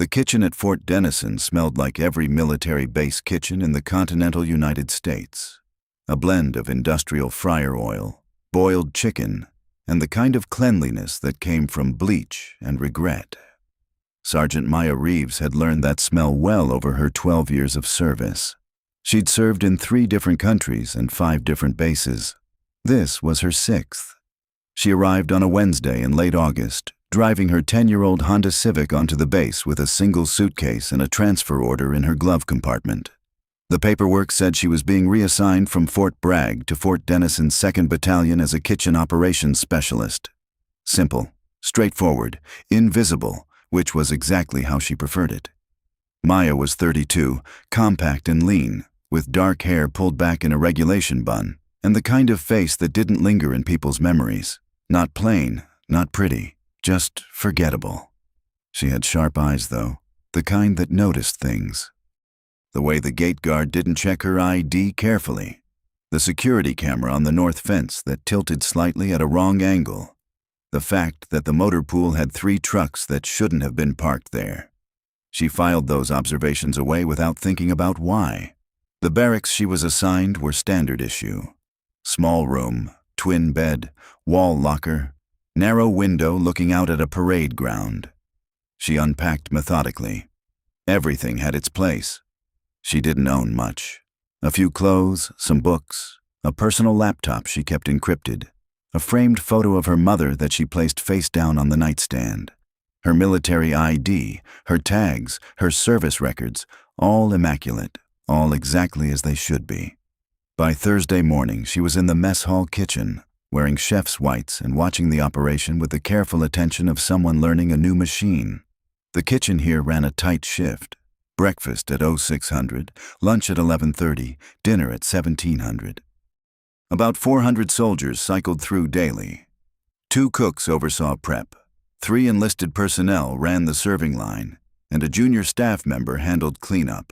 The kitchen at Fort Denison smelled like every military base kitchen in the continental United States. A blend of industrial fryer oil, boiled chicken, and the kind of cleanliness that came from bleach and regret. Sergeant Maya Reeves had learned that smell well over her 12 years of service. She'd served in 3 different countries and 5 different bases. This was her 6th. She arrived on a Wednesday in late August, driving her 10-year-old Honda Civic onto the base with a single suitcase and a transfer order in her glove compartment. The paperwork said she was being reassigned from Fort Bragg to Fort Denison's 2nd Battalion as a kitchen operations specialist. Simple, straightforward, invisible, which was exactly how she preferred it. Maya was 32, compact and lean, with dark hair pulled back in a regulation bun, and the kind of face that didn't linger in people's memories. Not plain, not pretty, just forgettable. She had sharp eyes, though, the kind that noticed things. The way the gate guard didn't check her ID carefully. The security camera on the north fence that tilted slightly at a wrong angle. The fact that the motor pool had 3 trucks that shouldn't have been parked there. She filed those observations away without thinking about why. The barracks she was assigned were standard issue. Small room, twin bed, wall locker, narrow window looking out at a parade ground. She unpacked methodically. Everything had its place. She didn't own much. A few clothes, some books, a personal laptop she kept encrypted, a framed photo of her mother that she placed face down on the nightstand, her military ID, her tags, her service records, all immaculate, all exactly as they should be. By Thursday morning, she was in the mess hall kitchen, wearing chef's whites and watching the operation with the careful attention of someone learning a new machine. The kitchen here ran a tight shift. Breakfast at 0600, lunch at 11:30, dinner at 1700. About 400 soldiers cycled through daily. 2 cooks oversaw prep. 3 enlisted personnel ran the serving line, and a junior staff member handled cleanup.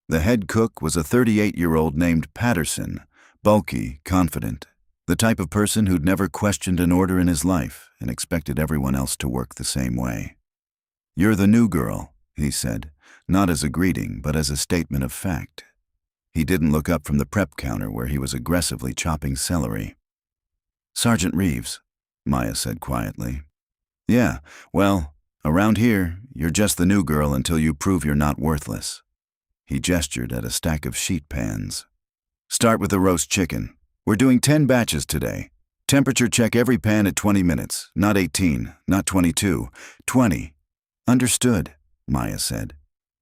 The head cook was a 38-year-old named Patterson, bulky, confident, the type of person who'd never questioned an order in his life and expected everyone else to work the same way. "You're the new girl," he said, not as a greeting but as a statement of fact. He didn't look up from the prep counter where he was aggressively chopping celery. "Sergeant Reeves," Maya said quietly. "Yeah, well, around here, you're just the new girl until you prove you're not worthless." He gestured at a stack of sheet pans. "Start with the roast chicken. We're doing 10 batches today. Temperature check every pan at 20 minutes, not 18, not 22, 20. "Understood," Maya said.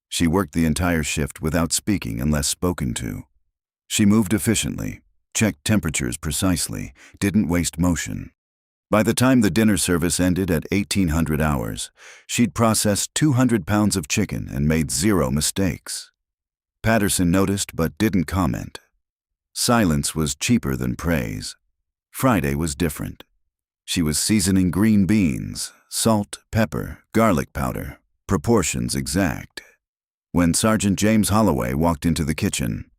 She worked the entire shift without speaking unless spoken to. She moved efficiently, checked temperatures precisely, didn't waste motion. By the time the dinner service ended at 1800 hours, she'd processed 200 pounds of chicken and made 0 mistakes. Patterson noticed but didn't comment. Silence was cheaper than praise. Friday was different. She was seasoning green beans, salt, pepper, garlic powder, proportions exact. When Sergeant James Holloway walked into the kitchen,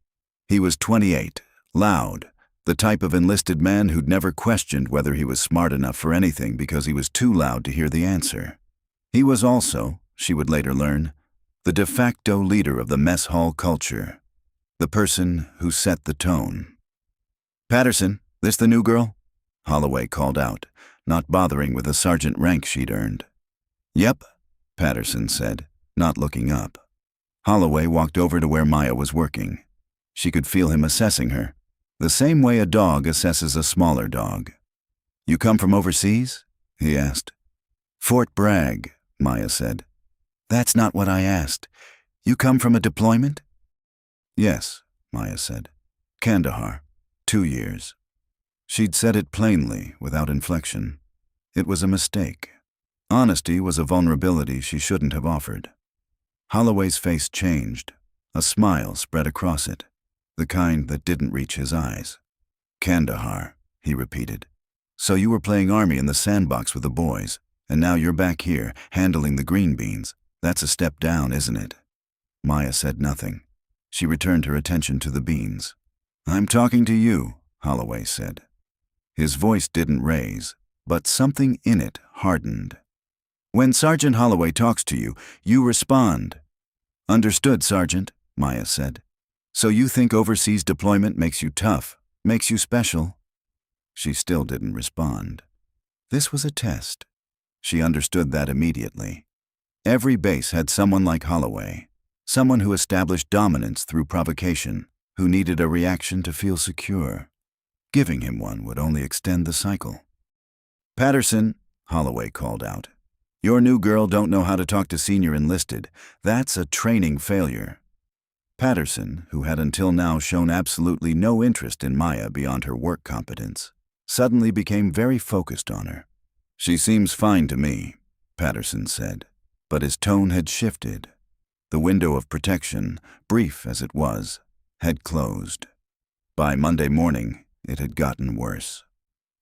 he was 28, loud, the type of enlisted man who'd never questioned whether he was smart enough for anything because he was too loud to hear the answer. He was also, she would later learn, the de facto leader of the mess hall culture, the person who set the tone. "Patterson, this the new girl?" Holloway called out, not bothering with the sergeant rank she'd earned. "Yep," Patterson said, not looking up. Holloway walked over to where Maya was working. She could feel him assessing her, the same way a dog assesses a smaller dog. "You come from overseas?" he asked. "Fort Bragg," Maya said. "That's not what I asked. You come from a deployment?" "Yes," Maya said. "Kandahar, 2 years." She'd said it plainly, without inflection. It was a mistake. Honesty was a vulnerability she shouldn't have offered. Holloway's face changed. A smile spread across it, the kind that didn't reach his eyes. "Kandahar," he repeated. "So you were playing army in the sandbox with the boys, and now you're back here, handling the green beans. That's a step down, isn't it?" Maya said nothing. She returned her attention to the beans. "I'm talking to you," Holloway said. His voice didn't raise, but something in it hardened. When Sergeant Holloway talks to you, you respond. Understood, Sergeant, Maya said. So you think overseas deployment makes you tough, makes you special? She still didn't respond. This was a test. She understood that immediately. Every base had someone like Holloway, someone who established dominance through provocation, who needed a reaction to feel secure. Giving him one would only extend the cycle. Patterson, Holloway called out. Your new girl don't know how to talk to senior enlisted. That's a training failure. Patterson, who had until now shown absolutely no interest in Maya beyond her work competence, suddenly became very focused on her. She seems fine to me, Patterson said, but his tone had shifted. The window of protection, brief as it was, had closed. By Monday morning, it had gotten worse.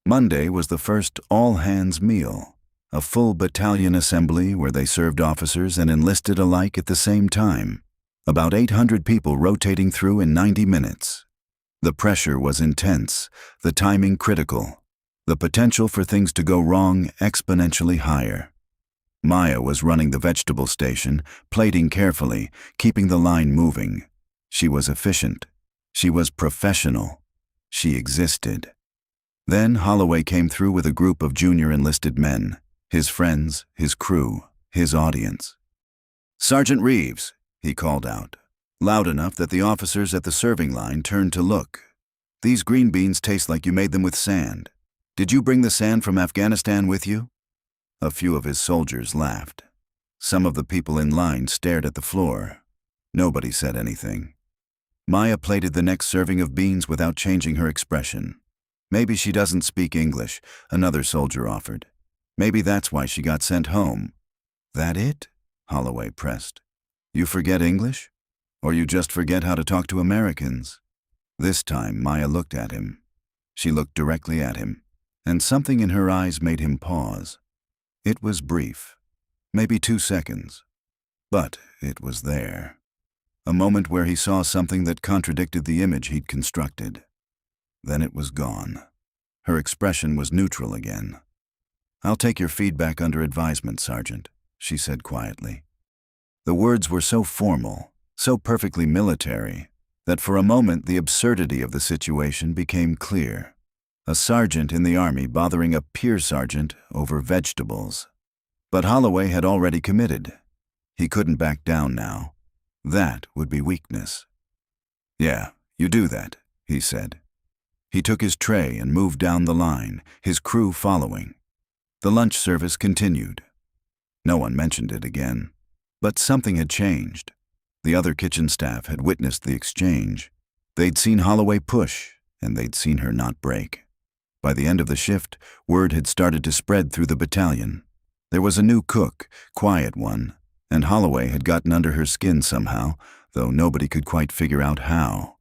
Monday was the first all-hands meal, a full battalion assembly where they served officers and enlisted alike at the same time. About 800 people rotating through in 90 minutes. The pressure was intense, the timing critical, the potential for things to go wrong exponentially higher. Maya was running the vegetable station, plating carefully, keeping the line moving. She was efficient. She was professional. She existed. Then Holloway came through with a group of junior enlisted men, his friends, his crew, his audience. Sergeant Reeves, he called out, loud enough that the officers at the serving line turned to look. These green beans taste like you made them with sand. Did you bring the sand from Afghanistan with you? A few of his soldiers laughed. Some of the people in line stared at the floor. Nobody said anything. Maya plated the next serving of beans without changing her expression. Maybe she doesn't speak English, another soldier offered. Maybe that's why she got sent home. That it? Holloway pressed. You forget English? Or you just forget how to talk to Americans? This time Maya looked at him. She looked directly at him, and something in her eyes made him pause. It was brief, maybe 2 seconds, but it was there. A moment where he saw something that contradicted the image he'd constructed. Then it was gone. Her expression was neutral again. I'll take your feedback under advisement, Sergeant, she said quietly. The words were so formal, so perfectly military, that for a moment the absurdity of the situation became clear. A sergeant in the army bothering a peer sergeant over vegetables. But Holloway had already committed. He couldn't back down now. That would be weakness. Yeah, you do that, he said. He took his tray and moved down the line, his crew following. The lunch service continued. No one mentioned it again. But something had changed. The other kitchen staff had witnessed the exchange. They'd seen Holloway push, and they'd seen her not break. By the end of the shift, word had started to spread through the battalion. There was a new cook, quiet one, and Holloway had gotten under her skin somehow, though nobody could quite figure out how.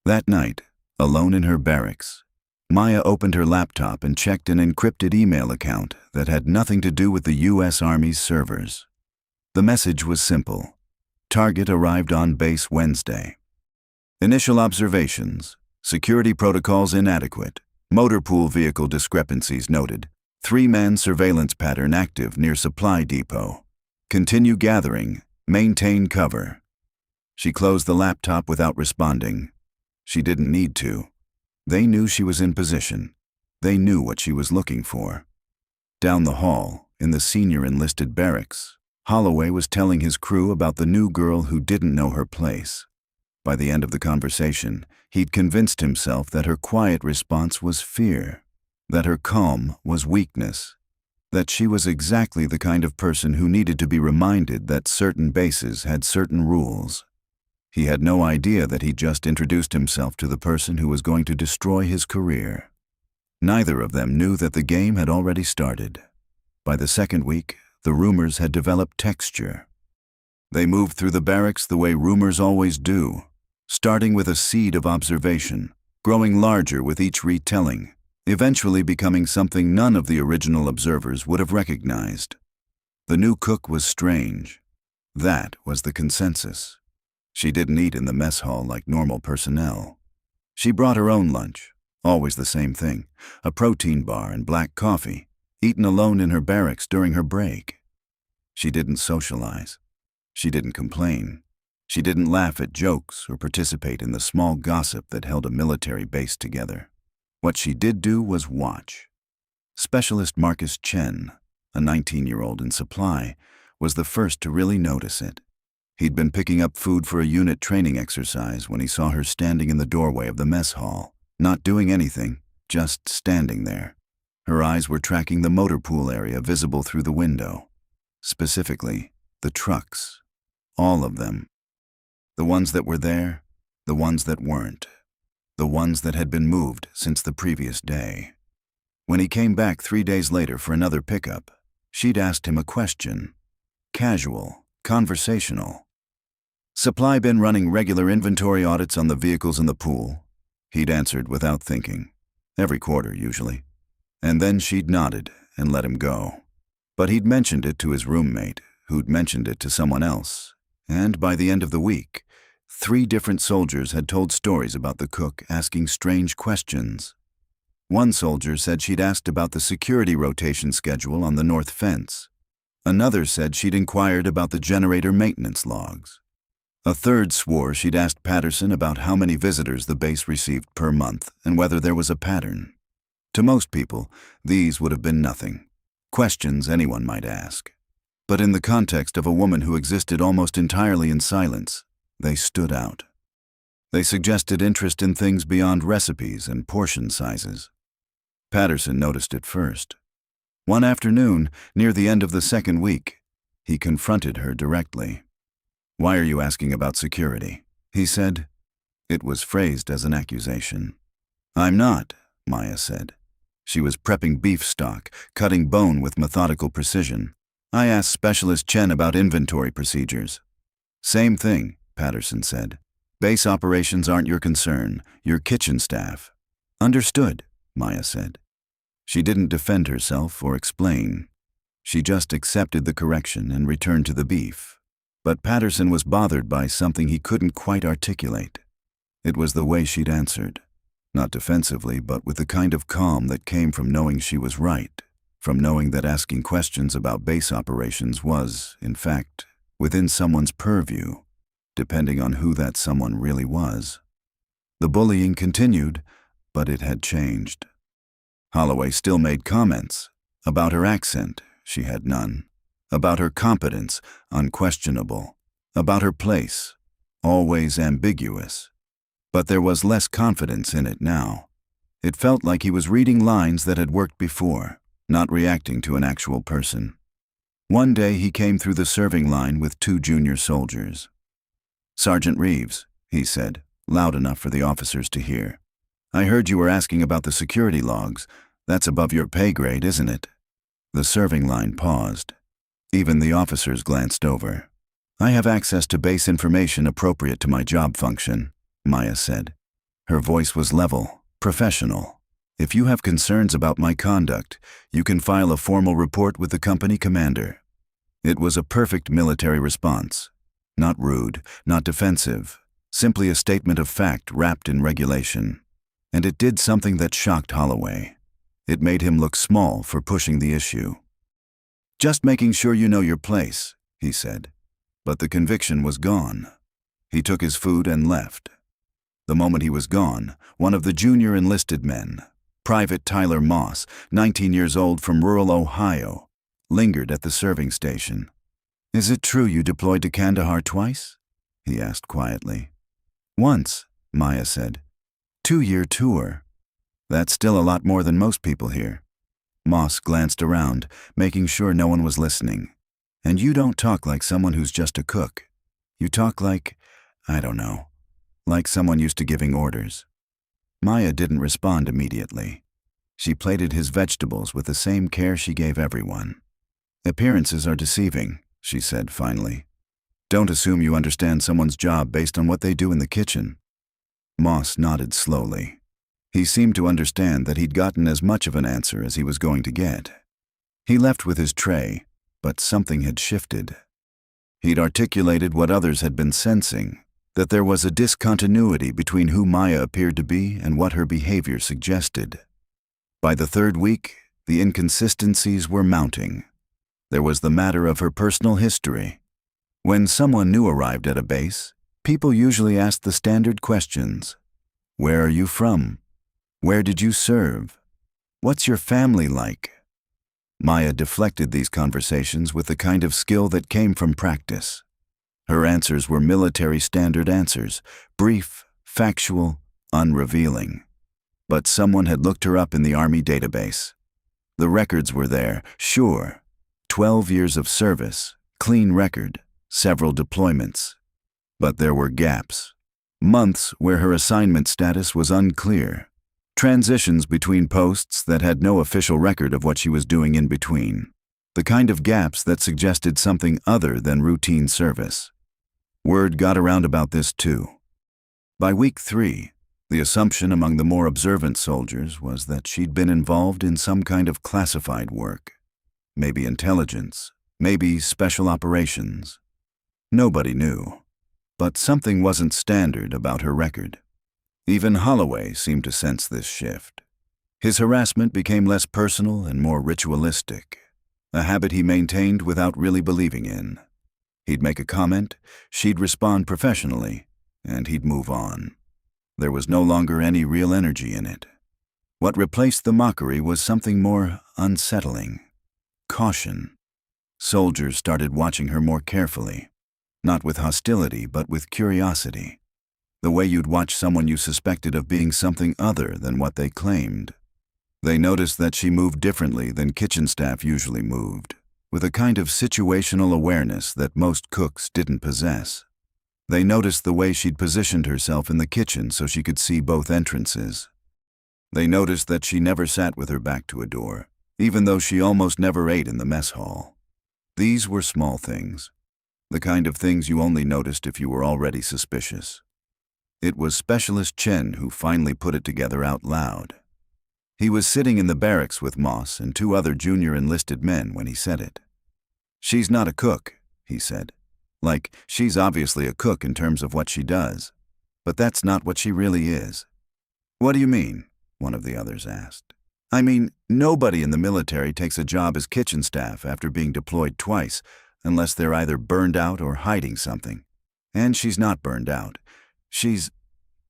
That night, alone in her barracks, Maya opened her laptop and checked an encrypted email account that had nothing to do with the U.S. Army's servers. The message was simple. Target arrived on base Wednesday. Initial observations. Security protocols inadequate. Motor pool vehicle discrepancies noted. 3-man surveillance pattern active near supply depot. Continue gathering. Maintain cover. She closed the laptop without responding. She didn't need to. They knew she was in position. They knew what she was looking for. Down the hall, in the senior enlisted barracks, Holloway was telling his crew about the new girl who didn't know her place. By the end of the conversation, he'd convinced himself that her quiet response was fear, that her calm was weakness, that she was exactly the kind of person who needed to be reminded that certain bases had certain rules. He had no idea that he'd just introduced himself to the person who was going to destroy his career. Neither of them knew that the game had already started. By the second week, the rumors had developed texture. They moved through the barracks the way rumors always do, starting with a seed of observation, growing larger with each retelling, eventually becoming something none of the original observers would have recognized. The new cook was strange. That was the consensus. She didn't eat in the mess hall like normal personnel. She brought her own lunch, always the same thing, a protein bar and black coffee, eaten alone in her barracks during her break. She didn't socialize. She didn't complain. She didn't laugh at jokes or participate in the small gossip that held a military base together. What she did do was watch. Specialist Marcus Chen, a 19-year-old in supply, was the first to really notice it. He'd been picking up food for a unit training exercise when he saw her standing in the doorway of the mess hall, not doing anything, just standing there. Her eyes were tracking the motor pool area visible through the window. Specifically, the trucks. All of them. The ones that were there, the ones that weren't. The ones that had been moved since the previous day. When he came back 3 days later for another pickup, she'd asked him a question. Casual, conversational. Supply been running regular inventory audits on the vehicles in the pool? He'd answered without thinking. Every quarter, usually. And then she'd nodded and let him go. But he'd mentioned it to his roommate, who'd mentioned it to someone else. And by the end of the week, 3 different soldiers had told stories about the cook asking strange questions. One soldier said she'd asked about the security rotation schedule on the north fence. Another said she'd inquired about the generator maintenance logs. A third swore she'd asked Patterson about how many visitors the base received per month and whether there was a pattern. To most people, these would have been nothing. Questions anyone might ask. But in the context of a woman who existed almost entirely in silence, they stood out. They suggested interest in things beyond recipes and portion sizes. Patterson noticed it first. One afternoon, near the end of the second week, he confronted her directly. "Why are you asking about security?" he said. It was phrased as an accusation. "I'm not," Maya said. She was prepping beef stock, cutting bone with methodical precision. "I asked Specialist Chen about inventory procedures." "Same thing," Patterson said. "Base operations aren't your concern, your kitchen staff." "Understood," Maya said. She didn't defend herself or explain. She just accepted the correction and returned to the beef. But Patterson was bothered by something he couldn't quite articulate. It was the way she'd answered. Not defensively, but with the kind of calm that came from knowing she was right, from knowing that asking questions about base operations was, in fact, within someone's purview, depending on who that someone really was. The bullying continued, but it had changed. Holloway still made comments. About her accent, she had none. About her competence, unquestionable. About her place, always ambiguous. But there was less confidence in it now. It felt like he was reading lines that had worked before, not reacting to an actual person. One day he came through the serving line with 2 junior soldiers. "Sergeant Reeves," he said, loud enough for the officers to hear. "I heard you were asking about the security logs. That's above your pay grade, isn't it?" The serving line paused. Even the officers glanced over. "I have access to base information appropriate to my job function," Maya said. Her voice was level, professional. "If you have concerns about my conduct, you can file a formal report with the company commander." It was a perfect military response. Not rude, not defensive, simply a statement of fact wrapped in regulation. And it did something that shocked Holloway. It made him look small for pushing the issue. "Just making sure you know your place," he said. But the conviction was gone. He took his food and left. The moment he was gone, one of the junior enlisted men, Private Tyler Moss, 19 years old from rural Ohio, lingered at the serving station. "Is it true you deployed to Kandahar twice?" he asked quietly. "Once," Maya said. 2-year tour. That's still a lot more than most people here." Moss glanced around, making sure no one was listening. "And you don't talk like someone who's just a cook. You talk like, I don't know, like someone used to giving orders." Maya didn't respond immediately. She plated his vegetables with the same care she gave everyone. "Appearances are deceiving," she said finally. "Don't assume you understand someone's job based on what they do in the kitchen." Moss nodded slowly. He seemed to understand that he'd gotten as much of an answer as he was going to get. He left with his tray, but something had shifted. He'd articulated what others had been sensing, that there was a discontinuity between who Maya appeared to be and what her behavior suggested. By the 3rd week, the inconsistencies were mounting. There was the matter of her personal history. When someone new arrived at a base, people usually asked the standard questions. Where are you from? Where did you serve? What's your family like? Maya deflected these conversations with the kind of skill that came from practice. Her answers were military standard answers, brief, factual, unrevealing. But someone had looked her up in the Army database. The records were there, sure. 12 years of service, clean record, several deployments. But there were gaps. Months where her assignment status was unclear. Transitions between posts that had no official record of what she was doing in between. The kind of gaps that suggested something other than routine service. Word got around about this too. By week 3, the assumption among the more observant soldiers was that she'd been involved in some kind of classified work. Maybe intelligence, maybe special operations. Nobody knew. But something wasn't standard about her record. Even Holloway seemed to sense this shift. His harassment became less personal and more ritualistic, a habit he maintained without really believing in. He'd make a comment, she'd respond professionally, and he'd move on. There was no longer any real energy in it. What replaced the mockery was something more unsettling. Caution. Soldiers started watching her more carefully, not with hostility, but with curiosity. The way you'd watch someone you suspected of being something other than what they claimed. They noticed that she moved differently than kitchen staff usually moved, with a kind of situational awareness that most cooks didn't possess. They noticed the way she'd positioned herself in the kitchen so she could see both entrances. They noticed that she never sat with her back to a door, even though she almost never ate in the mess hall. These were small things, the kind of things you only noticed if you were already suspicious. It was Specialist Chen who finally put it together out loud. He was sitting in the barracks with Moss and 2 other junior enlisted men when he said it. "She's not a cook," he said. "Like, she's obviously a cook in terms of what she does. But that's not what she really is." "What do you mean?" one of the others asked. "I mean, nobody in the military takes a job as kitchen staff after being deployed twice, unless they're either burned out or hiding something. And she's not burned out. She's,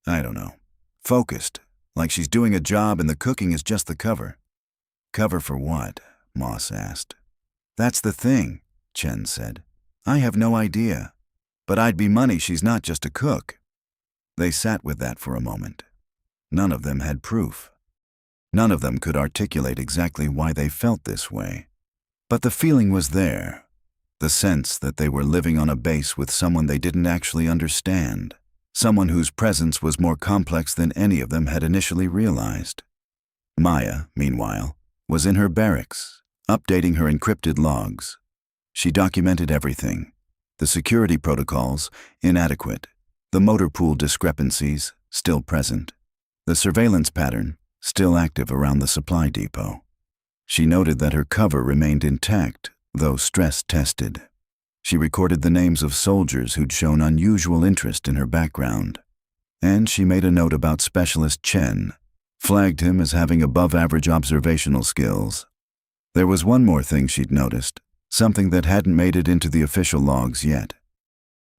I don't know, focused, like she's doing a job and the cooking is just the cover." "Cover for what?" Moss asked. "That's the thing," Chen said. "I have no idea. But I'd be money she's not just a cook." They sat with that for a moment. None of them had proof. None of them could articulate exactly why they felt this way. But the feeling was there. The sense that they were living on a base with someone they didn't actually understand. Someone whose presence was more complex than any of them had initially realized. Maya, meanwhile, was in her barracks, updating her encrypted logs. She documented everything. The security protocols, inadequate. The motor pool discrepancies, still present. The surveillance pattern, still active around the supply depot. She noted that her cover remained intact, though stress-tested. She recorded the names of soldiers who'd shown unusual interest in her background. And she made a note about Specialist Chen, flagged him as having above-average observational skills. There was one more thing she'd noticed, something that hadn't made it into the official logs yet.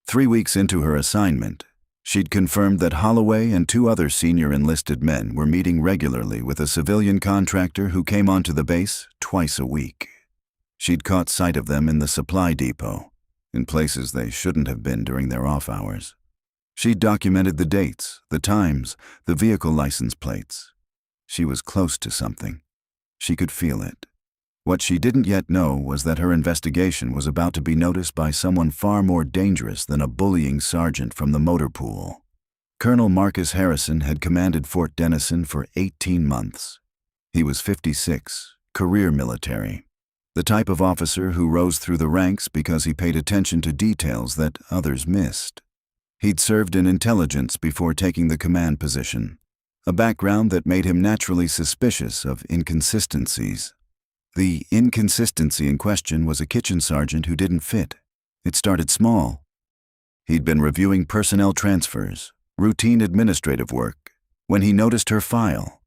3 weeks into her assignment, she'd confirmed that Holloway and 2 other senior enlisted men were meeting regularly with a civilian contractor who came onto the base twice a week. She'd caught sight of them in the supply depot, in places they shouldn't have been during their off hours. She'd documented the dates, the times, the vehicle license plates. She was close to something. She could feel it. What she didn't yet know was that her investigation was about to be noticed by someone far more dangerous than a bullying sergeant from the motor pool. Colonel Marcus Harrison had commanded Fort Denison for 18 months. He was 56, career military. The type of officer who rose through the ranks because he paid attention to details that others missed. He'd served in intelligence before taking the command position, a background that made him naturally suspicious of inconsistencies. The inconsistency in question was a kitchen sergeant who didn't fit. It started small. He'd been reviewing personnel transfers, routine administrative work, when he noticed her file.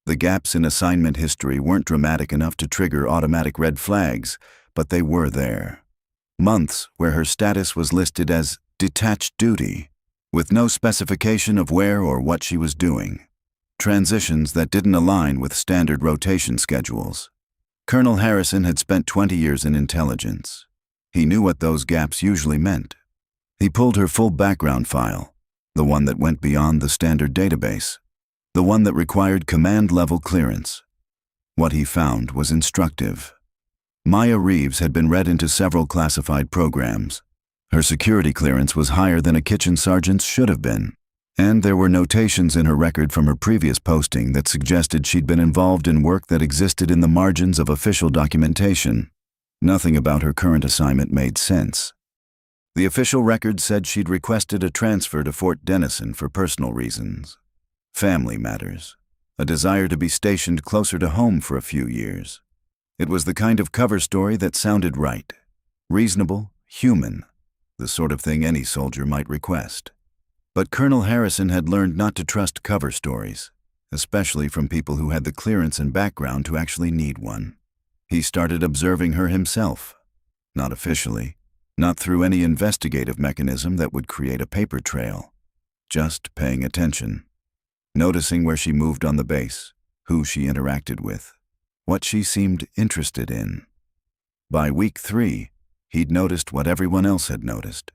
The gaps in assignment history weren't dramatic enough to trigger automatic red flags, but they were there. Months where her status was listed as detached duty, with no specification of where or what she was doing. Transitions that didn't align with standard rotation schedules. Colonel Harrison had spent 20 years in intelligence. He knew what those gaps usually meant. He pulled her full background file, the one that went beyond the standard database, the one that required command-level clearance. What he found was instructive. Maya Reeves had been read into several classified programs. Her security clearance was higher than a kitchen sergeant's should have been, and there were notations in her record from her previous posting that suggested she'd been involved in work that existed in the margins of official documentation. Nothing about her current assignment made sense. The official record said she'd requested a transfer to Fort Denison for personal reasons. Family matters. A desire to be stationed closer to home for a few years. It was the kind of cover story that sounded right. Reasonable, human. The sort of thing any soldier might request. But Colonel Harrison had learned not to trust cover stories, especially from people who had the clearance and background to actually need one. He started observing her himself. Not officially. Not through any investigative mechanism that would create a paper trail. Just paying attention. Noticing where she moved on the base, who she interacted with, what she seemed interested in. By week 3, he'd noticed what everyone else had noticed.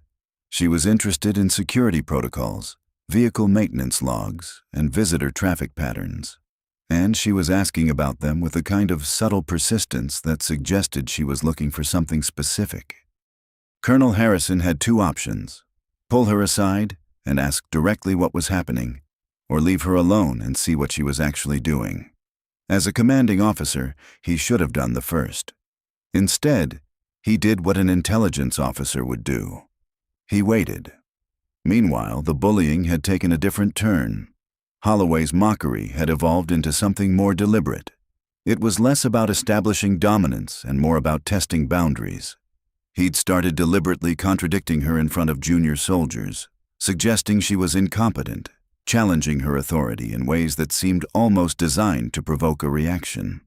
She was interested in security protocols, vehicle maintenance logs, and visitor traffic patterns. And she was asking about them with a kind of subtle persistence that suggested she was looking for something specific. Colonel Harrison had 2 options: pull her aside and ask directly what was happening, or leave her alone and see what she was actually doing. As a commanding officer, he should have done the first. Instead, he did what an intelligence officer would do. He waited. Meanwhile, the bullying had taken a different turn. Holloway's mockery had evolved into something more deliberate. It was less about establishing dominance and more about testing boundaries. He'd started deliberately contradicting her in front of junior soldiers, suggesting she was incompetent, challenging her authority in ways that seemed almost designed to provoke a reaction.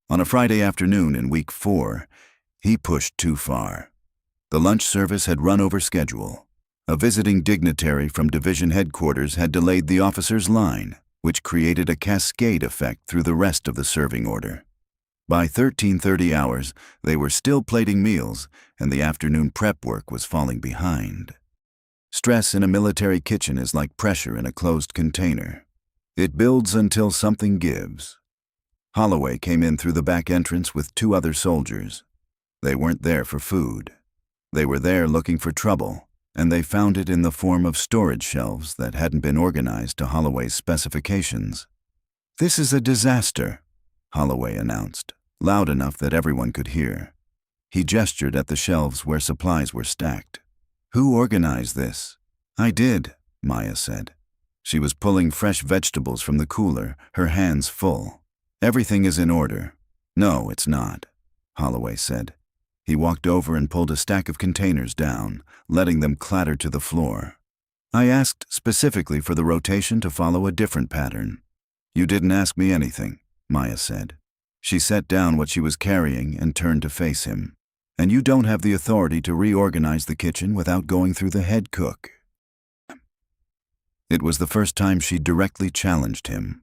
On a Friday afternoon in week 4, he pushed too far. The lunch service had run over schedule. A visiting dignitary from division headquarters had delayed the officer's line, which created a cascade effect through the rest of the serving order. By 13:30 hours, they were still plating meals, and the afternoon prep work was falling behind. Stress in a military kitchen is like pressure in a closed container. It builds until something gives. Holloway came in through the back entrance with 2 other soldiers. They weren't there for food. They were there looking for trouble, and they found it in the form of storage shelves that hadn't been organized to Holloway's specifications. "This is a disaster," Holloway announced, loud enough that everyone could hear. He gestured at the shelves where supplies were stacked. "Who organized this?" "I did," Maya said. She was pulling fresh vegetables from the cooler, her hands full. "Everything is in order." "No, it's not," Holloway said. He walked over and pulled a stack of containers down, letting them clatter to the floor. "I asked specifically for the rotation to follow a different pattern." "You didn't ask me anything," Maya said. She set down what she was carrying and turned to face him. "And you don't have the authority to reorganize the kitchen without going through the head cook." It was the first time she'd directly challenged him.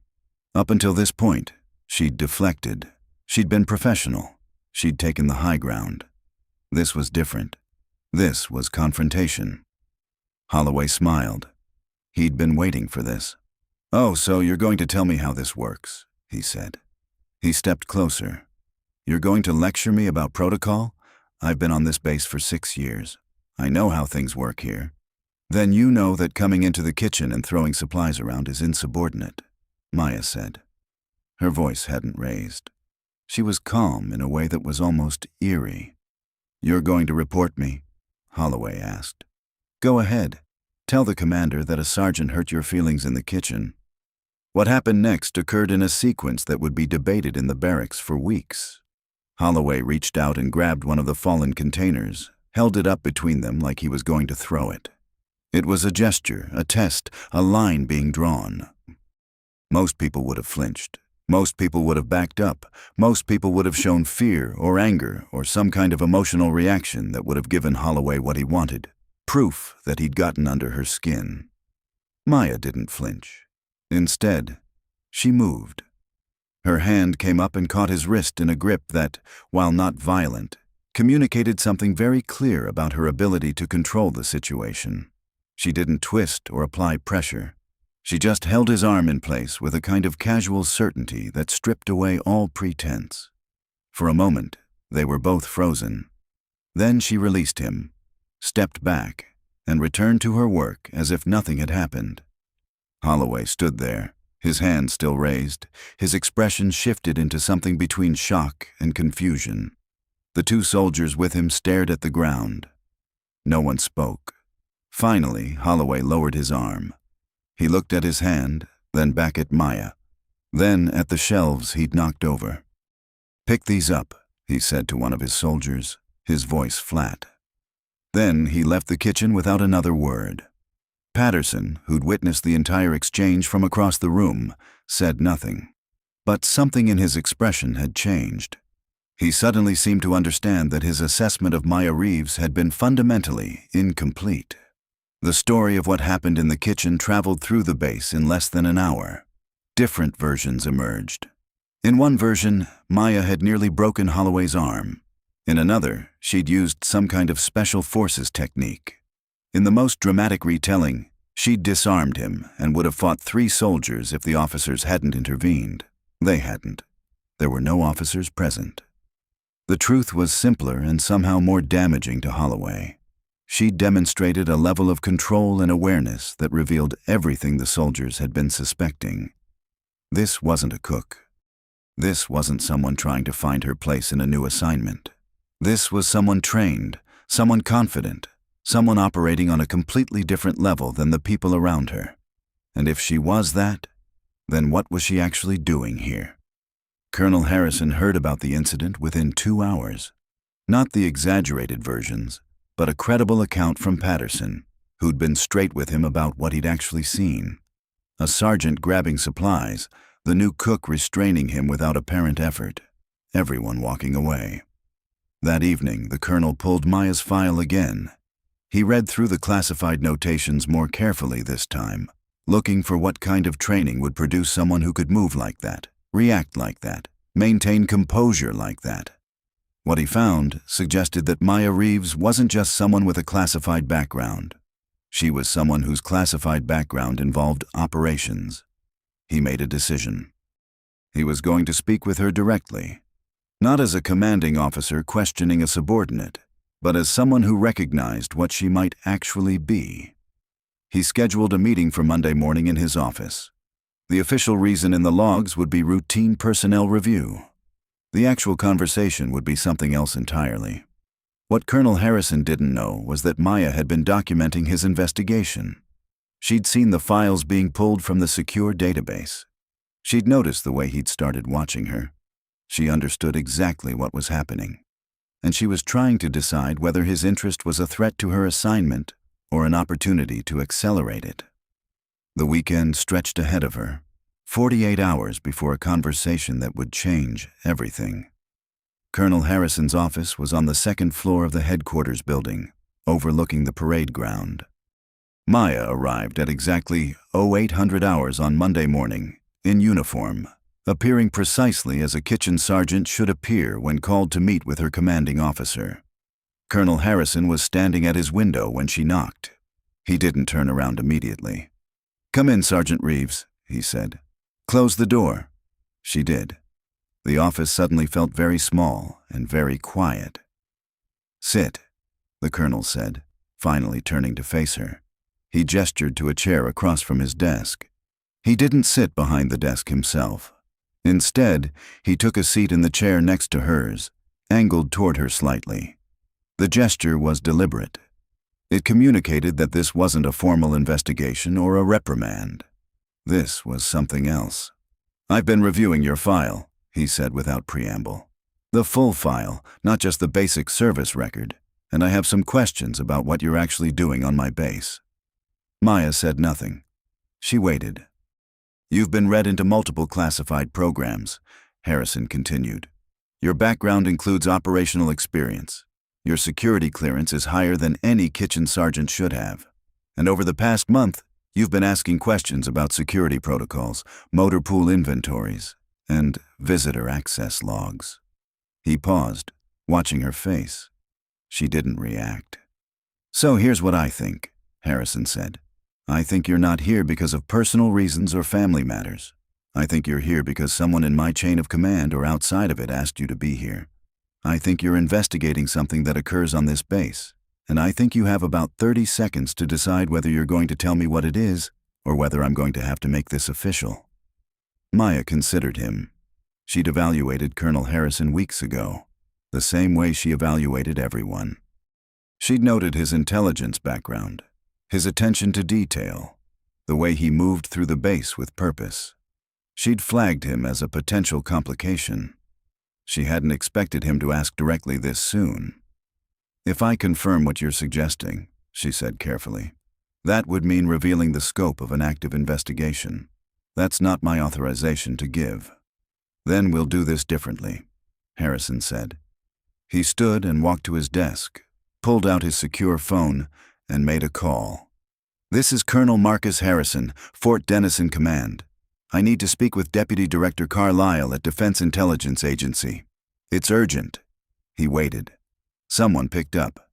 Up until this point, she'd deflected. She'd been professional. She'd taken the high ground. This was different. This was confrontation. Holloway smiled. He'd been waiting for this. "Oh, so you're going to tell me how this works," he said. He stepped closer. "You're going to lecture me about protocol? I've been on this base for 6 years. I know how things work here." "Then you know that coming into the kitchen and throwing supplies around is insubordinate," Maya said. Her voice hadn't raised. She was calm in a way that was almost eerie. "You're going to report me?" Holloway asked. "Go ahead. Tell the commander that a sergeant hurt your feelings in the kitchen." What happened next occurred in a sequence that would be debated in the barracks for weeks. Holloway reached out and grabbed one of the fallen containers, held it up between them like he was going to throw it. It was a gesture, a test, a line being drawn. Most people would have flinched. Most people would have backed up. Most people would have shown fear or anger or some kind of emotional reaction that would have given Holloway what he wanted, proof that he'd gotten under her skin. Maya didn't flinch. Instead, she moved. Her hand came up and caught his wrist in a grip that, while not violent, communicated something very clear about her ability to control the situation. She didn't twist or apply pressure. She just held his arm in place with a kind of casual certainty that stripped away all pretense. For a moment, they were both frozen. Then she released him, stepped back, and returned to her work as if nothing had happened. Holloway stood there, his hand still raised, his expression shifted into something between shock and confusion. The two soldiers with him stared at the ground. No one spoke. Finally, Holloway lowered his arm. He looked at his hand, then back at Maya, then at the shelves he'd knocked over. "Pick these up," he said to one of his soldiers, his voice flat. Then he left the kitchen without another word. Patterson, who'd witnessed the entire exchange from across the room, said nothing. But something in his expression had changed. He suddenly seemed to understand that his assessment of Maya Reeves had been fundamentally incomplete. The story of what happened in the kitchen traveled through the base in less than an hour. Different versions emerged. In one version, Maya had nearly broken Holloway's arm. In another, she'd used some kind of special forces technique. In the most dramatic retelling, she'd disarmed him and would have fought 3 soldiers if the officers hadn't intervened. They hadn't. There were no officers present. The truth was simpler and somehow more damaging to Holloway. She demonstrated a level of control and awareness that revealed everything the soldiers had been suspecting. This wasn't a cook. This wasn't someone trying to find her place in a new assignment. This was someone trained, someone confident, someone operating on a completely different level than the people around her. And if she was that, then what was she actually doing here? Colonel Harrison heard about the incident within 2 hours. Not the exaggerated versions, but a credible account from Patterson, who'd been straight with him about what he'd actually seen. A sergeant grabbing supplies, the new cook restraining him without apparent effort, everyone walking away. That evening, the colonel pulled Maya's file again. He read through the classified notations more carefully this time, looking for what kind of training would produce someone who could move like that, react like that, maintain composure like that. What he found suggested that Maya Reeves wasn't just someone with a classified background. She was someone whose classified background involved operations. He made a decision. He was going to speak with her directly, not as a commanding officer questioning a subordinate, but as someone who recognized what she might actually be. He scheduled a meeting for Monday morning in his office. The official reason in the logs would be routine personnel review. The actual conversation would be something else entirely. What Colonel Harrison didn't know was that Maya had been documenting his investigation. She'd seen the files being pulled from the secure database. She'd noticed the way he'd started watching her. She understood exactly what was happening. And she was trying to decide whether his interest was a threat to her assignment or an opportunity to accelerate it. The weekend stretched ahead of her. 48 hours before a conversation that would change everything. Colonel Harrison's office was on the 2nd floor of the headquarters building, overlooking the parade ground. Maya arrived at exactly 0800 hours on Monday morning, in uniform, appearing precisely as a kitchen sergeant should appear when called to meet with her commanding officer. Colonel Harrison was standing at his window when she knocked. He didn't turn around immediately. "Come in, Sergeant Reeves," he said. "Close the door." She did. The office suddenly felt very small and very quiet. "Sit," the colonel said, finally turning to face her. He gestured to a chair across from his desk. He didn't sit behind the desk himself. Instead, he took a seat in the chair next to hers, angled toward her slightly. The gesture was deliberate. It communicated that this wasn't a formal investigation or a reprimand. This was something else. "I've been reviewing your file," he said without preamble. "The full file, not just the basic service record, and I have some questions about what you're actually doing on my base." Maya said nothing. She waited. You've been read into multiple classified programs, Harrison continued. Your background includes operational experience. Your security clearance is higher than any kitchen sergeant should have. And over the past month, you've been asking questions about security protocols, motor pool inventories, and visitor access logs. He paused, watching her face. She didn't react. So here's what I think, Harrison said. I think you're not here because of personal reasons or family matters. I think you're here because someone in my chain of command or outside of it asked you to be here. I think you're investigating something that occurs on this base, and I think you have about 30 seconds to decide whether you're going to tell me what it is or whether I'm going to have to make this official. Maya considered him. She'd evaluated Colonel Harrison weeks ago, the same way she evaluated everyone. She'd noted his intelligence background, his attention to detail, the way he moved through the base with purpose. She'd flagged him as a potential complication. She hadn't expected him to ask directly this soon. If I confirm what you're suggesting, she said carefully, that would mean revealing the scope of an active investigation. That's not my authorization to give. Then we'll do this differently, Harrison said. He stood and walked to his desk, pulled out his secure phone, and made a call. This is Colonel Marcus Harrison, Fort Denison Command. I need to speak with Deputy Director Carlisle at Defense Intelligence Agency. It's urgent. He waited. Someone picked up.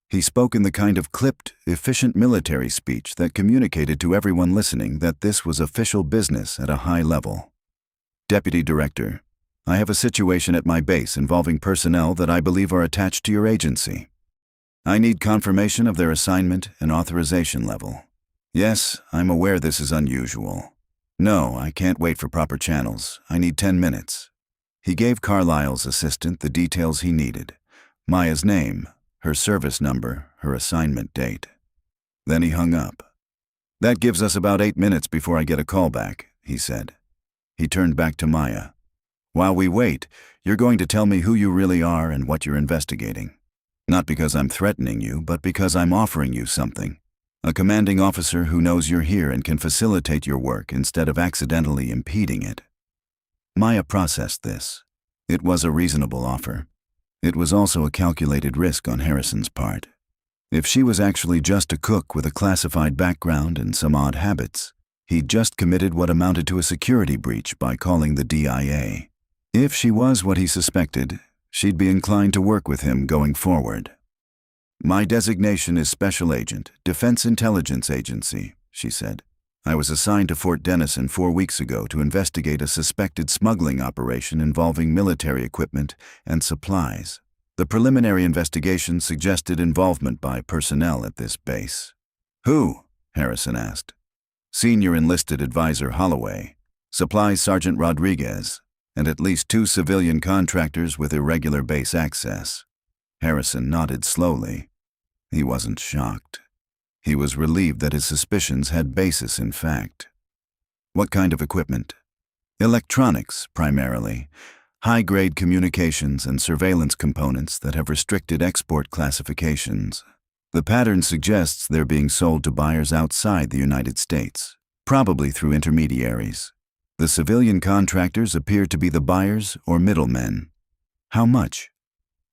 He spoke in the kind of clipped, efficient military speech that communicated to everyone listening that this was official business at a high level. Deputy Director, I have a situation at my base involving personnel that I believe are attached to your agency. I need confirmation of their assignment and authorization level. Yes, I'm aware this is unusual. No, I can't wait for proper channels. I need 10 minutes. He gave Carlisle's assistant the details he needed. Maya's name, her service number, her assignment date. Then he hung up. That gives us about 8 minutes before I get a call back, he said. He turned back to Maya. While we wait, you're going to tell me who you really are and what you're investigating. Not because I'm threatening you, but because I'm offering you something. A commanding officer who knows you're here and can facilitate your work instead of accidentally impeding it. Maya processed this. It was a reasonable offer. It was also a calculated risk on Harrison's part. If she was actually just a cook with a classified background and some odd habits, he'd just committed what amounted to a security breach by calling the DIA. If she was what he suspected, she'd be inclined to work with him going forward. My designation is Special Agent, Defense Intelligence Agency, she said. I was assigned to Fort Denison 4 weeks ago to investigate a suspected smuggling operation involving military equipment and supplies. The preliminary investigation suggested involvement by personnel at this base. Who? Harrison asked. Senior enlisted advisor Holloway, Supplies Sergeant Rodriguez, and at least 2 civilian contractors with irregular base access. Harrison nodded slowly. He wasn't shocked. He was relieved that his suspicions had basis in fact. What kind of equipment? Electronics, primarily. High-grade communications and surveillance components that have restricted export classifications. The pattern suggests they're being sold to buyers outside the United States, probably through intermediaries. The civilian contractors appear to be the buyers or middlemen. How much?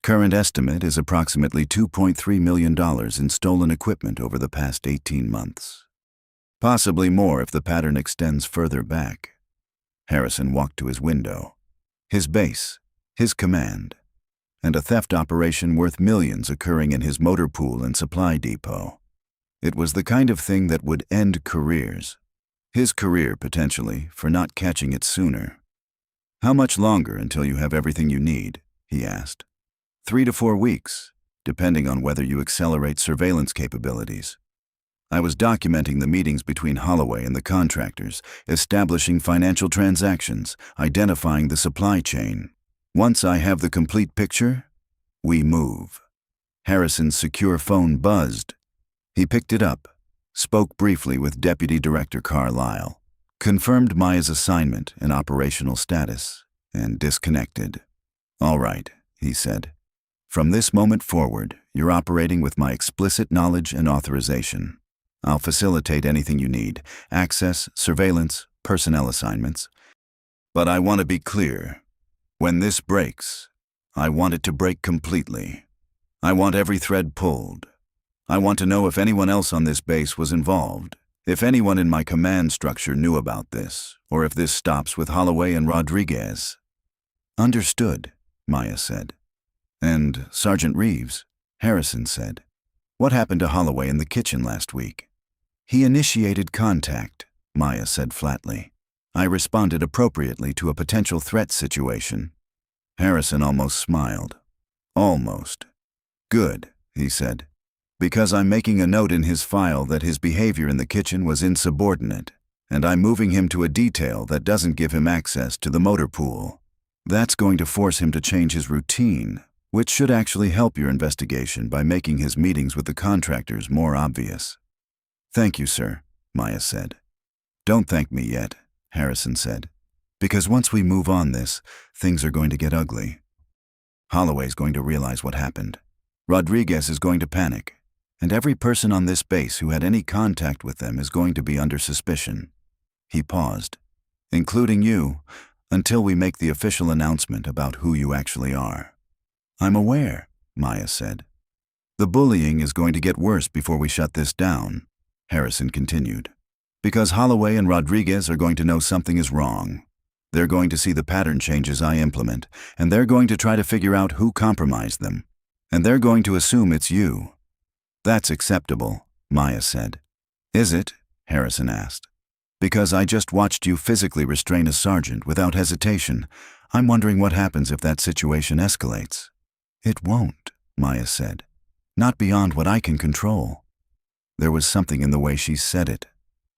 Current estimate is approximately $2.3 million in stolen equipment over the past 18 months. Possibly more if the pattern extends further back. Harrison walked to his window. His base, his command, and a theft operation worth millions occurring in his motor pool and supply depot. It was the kind of thing that would end careers. His career, potentially, for not catching it sooner. How much longer until you have everything you need? He asked. 3 to 4 weeks, depending on whether you accelerate surveillance capabilities. I was documenting the meetings between Holloway and the contractors, establishing financial transactions, identifying the supply chain. Once I have the complete picture, we move. Harrison's secure phone buzzed. He picked it up, spoke briefly with Deputy Director Carlisle, confirmed Maya's assignment and operational status, and disconnected. All right, he said. From this moment forward, you're operating with my explicit knowledge and authorization. I'll facilitate anything you need, access, surveillance, personnel assignments. But I want to be clear. When this breaks, I want it to break completely. I want every thread pulled. I want to know if anyone else on this base was involved, if anyone in my command structure knew about this, or if this stops with Holloway and Rodriguez. Understood, Maya said. And Sergeant Reeves, Harrison said. What happened to Holloway in the kitchen last week? He initiated contact, Maya said flatly. I responded appropriately to a potential threat situation. Harrison almost smiled. Almost. Good, he said. Because I'm making a note in his file that his behavior in the kitchen was insubordinate, and I'm moving him to a detail that doesn't give him access to the motor pool. That's going to force him to change his routine, which should actually help your investigation by making his meetings with the contractors more obvious. Thank you, sir, Maya said. Don't thank me yet, Harrison said, because once we move on this, things are going to get ugly. Holloway's going to realize what happened. Rodriguez is going to panic, and every person on this base who had any contact with them is going to be under suspicion. He paused, including you, until we make the official announcement about who you actually are. I'm aware, Maya said. The bullying is going to get worse before we shut this down, Harrison continued. Because Holloway and Rodriguez are going to know something is wrong. They're going to see the pattern changes I implement, and they're going to try to figure out who compromised them. And they're going to assume it's you. That's acceptable, Maya said. Is it? Harrison asked. Because I just watched you physically restrain a sergeant without hesitation. I'm wondering what happens if that situation escalates. It won't, Maya said. Not beyond what I can control. There was something in the way she said it.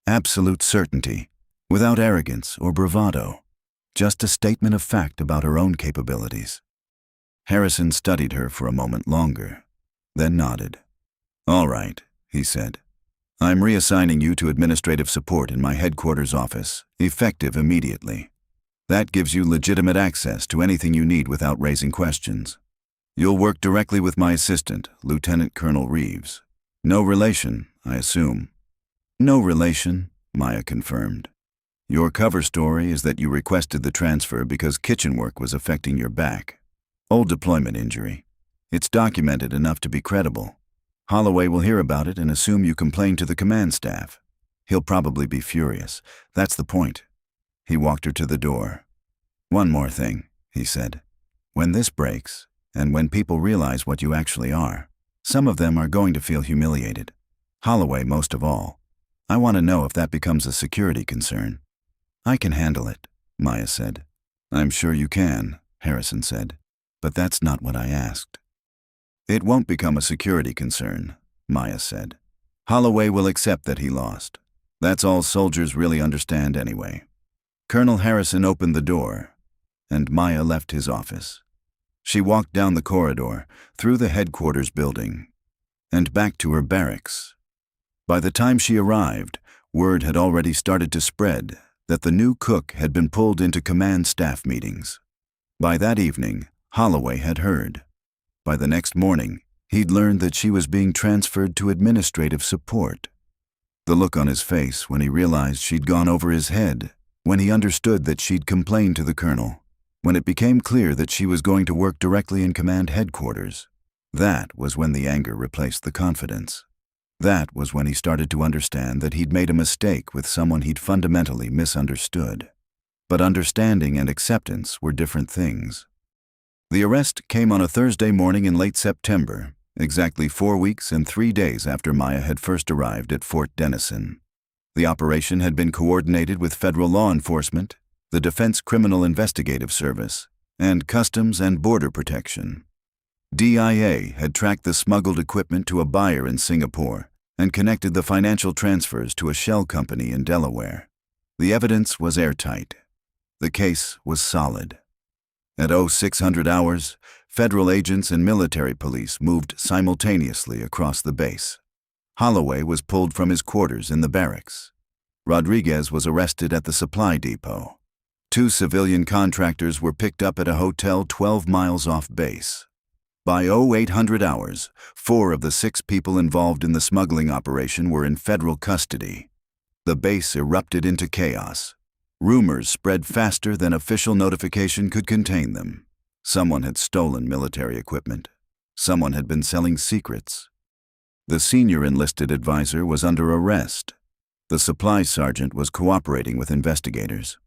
Absolute certainty, without arrogance or bravado. Just a statement of fact about her own capabilities. Harrison studied her for a moment longer, then nodded. All right, he said. I'm reassigning you to administrative support in my headquarters office, effective immediately. That gives you legitimate access to anything you need without raising questions. You'll work directly with my assistant, Lieutenant Colonel Reeves. No relation, I assume. No relation, Maya confirmed. Your cover story is that you requested the transfer because kitchen work was affecting your back. Old deployment injury. It's documented enough to be credible. Holloway will hear about it and assume you complained to the command staff. He'll probably be furious. That's the point. He walked her to the door. One more thing, he said. When this breaks, and when people realize what you actually are, some of them are going to feel humiliated. Holloway most of all. I want to know if that becomes a security concern. I can handle it, Maya said. I'm sure you can, Harrison said. But that's not what I asked. It won't become a security concern, Maya said. Holloway will accept that he lost. That's all soldiers really understand anyway. Colonel Harrison opened the door, and Maya left his office. She walked down the corridor, through the headquarters building, and back to her barracks. By the time she arrived, word had already started to spread that the new cook had been pulled into command staff meetings. By that evening, Holloway had heard. By the next morning, he'd learned that she was being transferred to administrative support. The look on his face when he realized she'd gone over his head, when he understood that she'd complained to the colonel, when it became clear that she was going to work directly in command headquarters, that was when the anger replaced the confidence. That was when he started to understand that he'd made a mistake with someone he'd fundamentally misunderstood. But understanding and acceptance were different things. The arrest came on a Thursday morning in late September, exactly 4 weeks and 3 days after Maya had first arrived at Fort Denison. The operation had been coordinated with federal law enforcement, the Defense Criminal Investigative Service, and Customs and Border Protection. DIA had tracked the smuggled equipment to a buyer in Singapore and connected the financial transfers to a shell company in Delaware. The evidence was airtight. The case was solid. At 0600 hours, federal agents and military police moved simultaneously across the base. Holloway was pulled from his quarters in the barracks. Rodriguez was arrested at the supply depot. 2 civilian contractors were picked up at a hotel 12 miles off base. By 0800 hours, 4 of the 6 people involved in the smuggling operation were in federal custody. The base erupted into chaos. Rumors spread faster than official notification could contain them. Someone had stolen military equipment. Someone had been selling secrets. The senior enlisted advisor was under arrest. The supply sergeant was cooperating with investigators.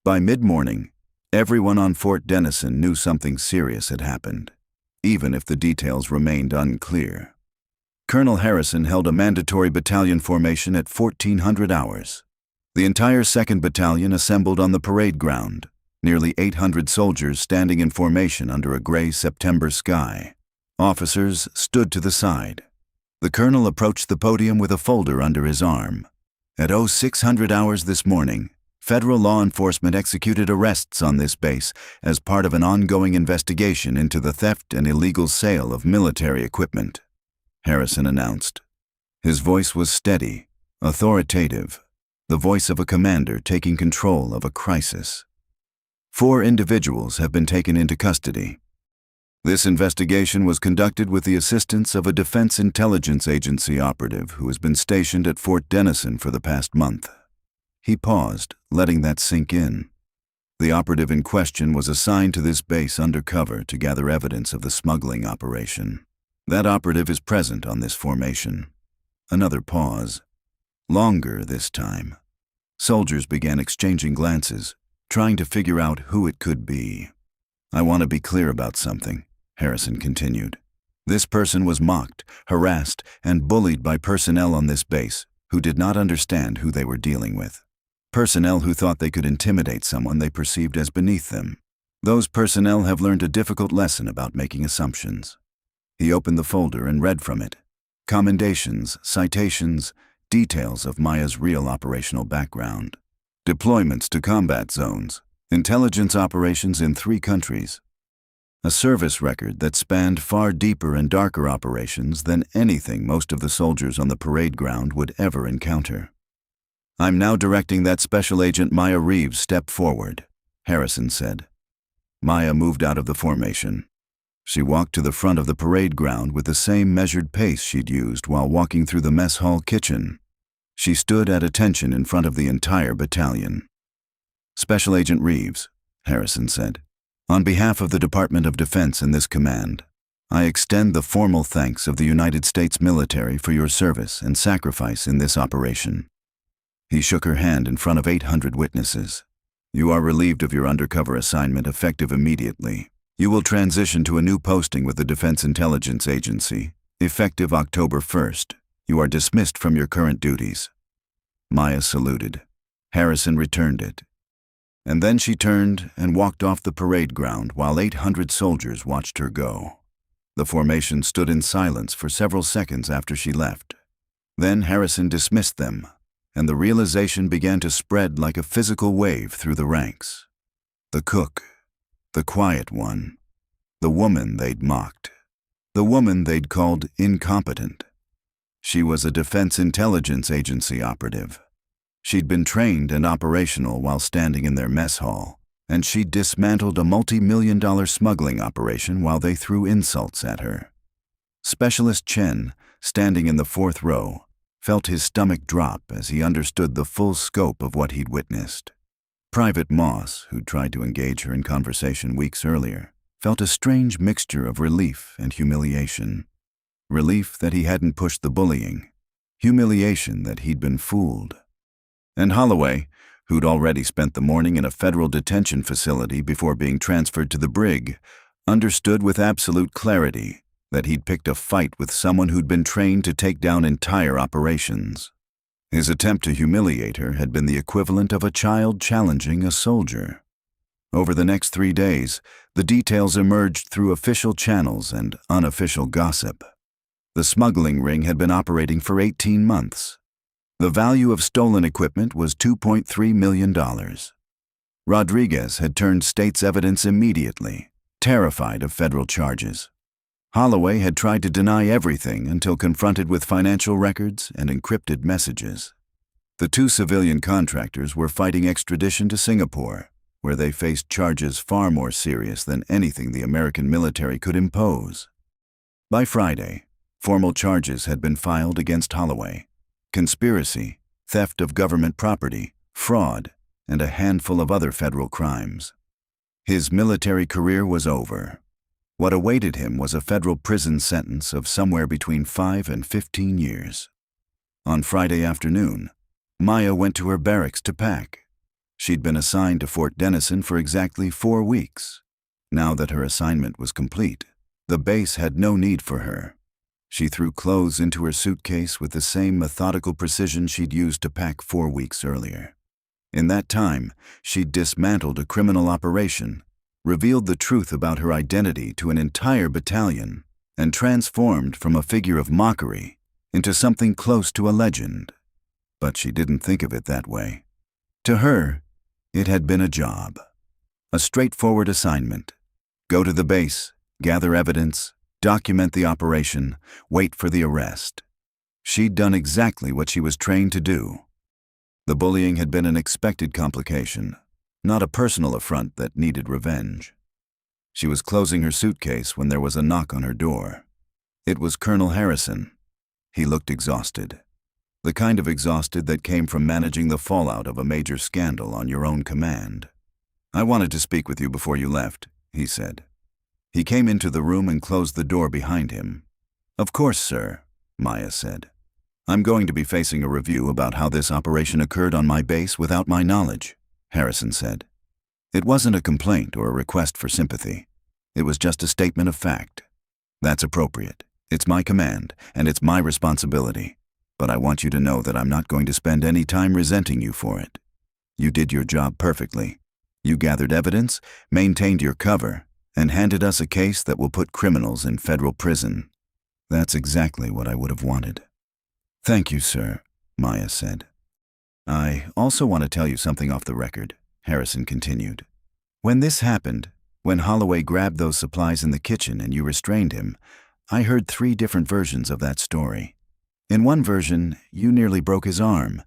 By mid-morning, everyone on Fort Denison knew something serious had happened, even if the details remained unclear. Colonel Harrison held a mandatory battalion formation at 1400 hours. The entire 2nd Battalion assembled on the parade ground, nearly 800 soldiers standing in formation under a gray September sky. Officers stood to the side. The colonel approached the podium with a folder under his arm. At 0600 hours this morning, federal law enforcement executed arrests on this base as part of an ongoing investigation into the theft and illegal sale of military equipment, Harrison announced. His voice was steady, authoritative, the voice of a commander taking control of a crisis. 4 individuals have been taken into custody. This investigation was conducted with the assistance of a Defense Intelligence Agency operative who has been stationed at Fort Denison for the past month. He paused, letting that sink in. The operative in question was assigned to this base undercover to gather evidence of the smuggling operation. That operative is present on this formation. Another pause. Longer this time. Soldiers began exchanging glances, trying to figure out who it could be. I want to be clear about something, Harrison continued. This person was mocked, harassed, and bullied by personnel on this base who did not understand who they were dealing with. Personnel who thought they could intimidate someone they perceived as beneath them. Those personnel have learned a difficult lesson about making assumptions. He opened the folder and read from it. Commendations, citations, details of Maya's real operational background. Deployments to combat zones, intelligence operations in 3 countries. A service record that spanned far deeper and darker operations than anything most of the soldiers on the parade ground would ever encounter. I'm now directing that Special Agent Maya Reeves step forward, Harrison said. Maya moved out of the formation. She walked to the front of the parade ground with the same measured pace she'd used while walking through the mess hall kitchen. She stood at attention in front of the entire battalion. Special Agent Reeves, Harrison said, on behalf of the Department of Defense and this command, I extend the formal thanks of the United States military for your service and sacrifice in this operation. He shook her hand in front of 800 witnesses. You are relieved of your undercover assignment effective immediately. You will transition to a new posting with the Defense Intelligence Agency, effective October 1st. You are dismissed from your current duties. Maya saluted. Harrison returned it. And then she turned and walked off the parade ground while 800 soldiers watched her go. The formation stood in silence for several seconds after she left. Then Harrison dismissed them, and the realization began to spread like a physical wave through the ranks. The cook, the quiet one, the woman they'd mocked, the woman they'd called incompetent. She was a Defense Intelligence Agency operative. She'd been trained and operational while standing in their mess hall, and she'd dismantled a multi-million-dollar smuggling operation while they threw insults at her. Specialist Chen, standing in the 4th row, felt his stomach drop as he understood the full scope of what he'd witnessed. Private Moss, who'd tried to engage her in conversation weeks earlier, felt a strange mixture of relief and humiliation. Relief that he hadn't pushed the bullying, humiliation that he'd been fooled. And Holloway, who'd already spent the morning in a federal detention facility before being transferred to the brig, understood with absolute clarity that he'd picked a fight with someone who'd been trained to take down entire operations. His attempt to humiliate her had been the equivalent of a child challenging a soldier. Over the next 3 days, the details emerged through official channels and unofficial gossip. The smuggling ring had been operating for 18 months. The value of stolen equipment was $2.3 million. Rodriguez had turned state's evidence immediately, terrified of federal charges. Holloway had tried to deny everything until confronted with financial records and encrypted messages. The 2 civilian contractors were fighting extradition to Singapore, where they faced charges far more serious than anything the American military could impose. By Friday, formal charges had been filed against Holloway: conspiracy, theft of government property, fraud, and a handful of other federal crimes. His military career was over. What awaited him was a federal prison sentence of somewhere between 5 and 15 years. On Friday afternoon, Maya went to her barracks to pack. She'd been assigned to Fort Denison for exactly 4 weeks. Now that her assignment was complete, the base had no need for her. She threw clothes into her suitcase with the same methodical precision she'd used to pack 4 weeks earlier. In that time, she'd dismantled a criminal operation, revealed the truth about her identity to an entire battalion, and transformed from a figure of mockery into something close to a legend. But she didn't think of it that way. To her, it had been a job. A straightforward assignment. Go to the base, gather evidence, document the operation, wait for the arrest. She'd done exactly what she was trained to do. The bullying had been an expected complication, not a personal affront that needed revenge. She was closing her suitcase when there was a knock on her door. It was Colonel Harrison. He looked exhausted. The kind of exhausted that came from managing the fallout of a major scandal on your own command. "I wanted to speak with you before you left," he said. He came into the room and closed the door behind him. "Of course, sir," Maya said. "I'm going to be facing a review about how this operation occurred on my base without my knowledge," Harrison said. It wasn't a complaint or a request for sympathy. It was just a statement of fact. "That's appropriate. It's my command, and it's my responsibility. But I want you to know that I'm not going to spend any time resenting you for it. You did your job perfectly. You gathered evidence, maintained your cover, and handed us a case that will put criminals in federal prison. That's exactly what I would have wanted." "Thank you, sir," Maya said. "I also want to tell you something off the record," Harrison continued. "When this happened, when Holloway grabbed those supplies in the kitchen and you restrained him, I heard 3 different versions of that story. In one version, you nearly broke his arm.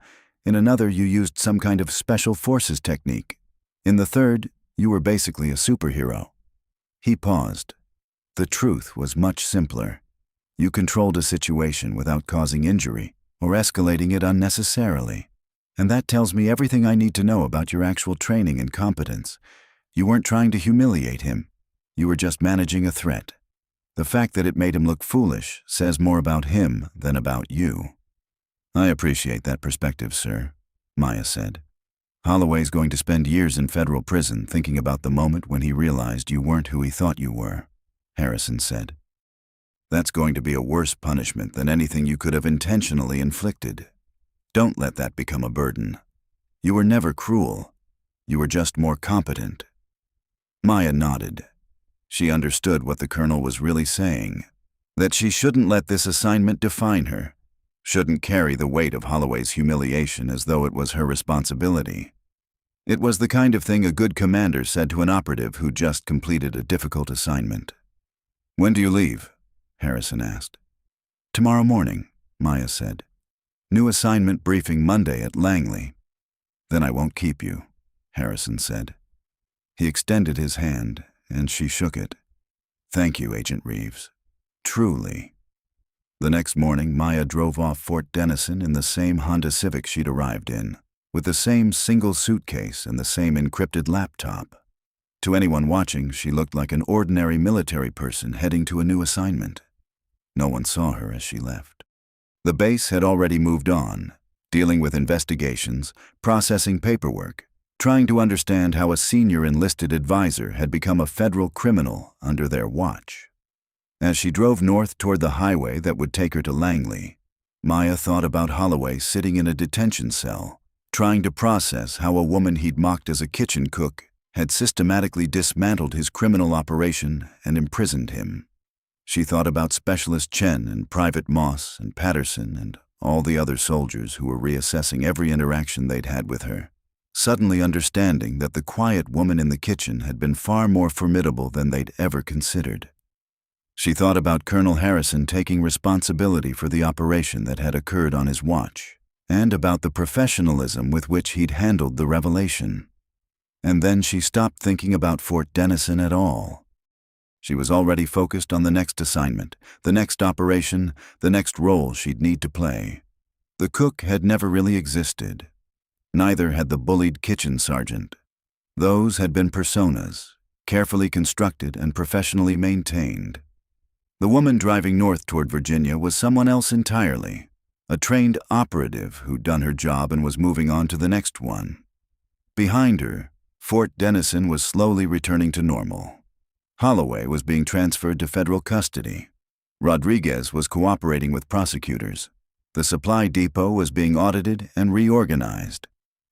In another, you used some kind of special forces technique. In the third, you were basically a superhero." He paused. The truth was much simpler. You controlled a situation without causing injury or escalating it unnecessarily. And that tells me everything I need to know about your actual training and competence. You weren't trying to humiliate him. You were just managing a threat. The fact that it made him look foolish says more about him than about you." "I appreciate that perspective, sir," Maya said. "Holloway's going to spend years in federal prison thinking about the moment when he realized you weren't who he thought you were," Harrison said. "That's going to be a worse punishment than anything you could have intentionally inflicted. Don't let that become a burden. You were never cruel. You were just more competent." Maya nodded. She understood what the colonel was really saying, that she shouldn't let this assignment define her, shouldn't carry the weight of Holloway's humiliation as though it was her responsibility. It was the kind of thing a good commander said to an operative who just completed a difficult assignment. "When do you leave?" Harrison asked. "Tomorrow morning," Maya said. "New assignment briefing Monday at Langley." "Then I won't keep you," Harrison said. He extended his hand, and she shook it. "Thank you, Agent Reeves. Truly." The next morning, Maya drove off Fort Denison in the same Honda Civic she'd arrived in, with the same single suitcase and the same encrypted laptop. To anyone watching, she looked like an ordinary military person heading to a new assignment. No one saw her as she left. The base had already moved on, dealing with investigations, processing paperwork, trying to understand how a senior enlisted advisor had become a federal criminal under their watch. As she drove north toward the highway that would take her to Langley, Maya thought about Holloway sitting in a detention cell, trying to process how a woman he'd mocked as a kitchen cook had systematically dismantled his criminal operation and imprisoned him. She thought about Specialist Chen and Private Moss and Patterson and all the other soldiers who were reassessing every interaction they'd had with her, suddenly understanding that the quiet woman in the kitchen had been far more formidable than they'd ever considered. She thought about Colonel Harrison taking responsibility for the operation that had occurred on his watch, and about the professionalism with which he'd handled the revelation. And then she stopped thinking about Fort Denison at all. She was already focused on the next assignment, the next operation, the next role she'd need to play. The cook had never really existed. Neither had the bullied kitchen sergeant. Those had been personas, carefully constructed and professionally maintained. The woman driving north toward Virginia was someone else entirely, a trained operative who'd done her job and was moving on to the next one. Behind her, Fort Denison was slowly returning to normal. Holloway was being transferred to federal custody. Rodriguez was cooperating with prosecutors. The supply depot was being audited and reorganized,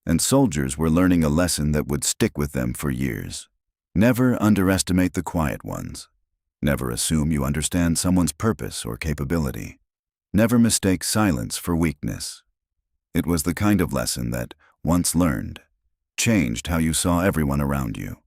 and soldiers were learning a lesson that would stick with them for years. Never underestimate the quiet ones. Never assume you understand someone's purpose or capability. Never mistake silence for weakness. It was the kind of lesson that, once learned, changed how you saw everyone around you.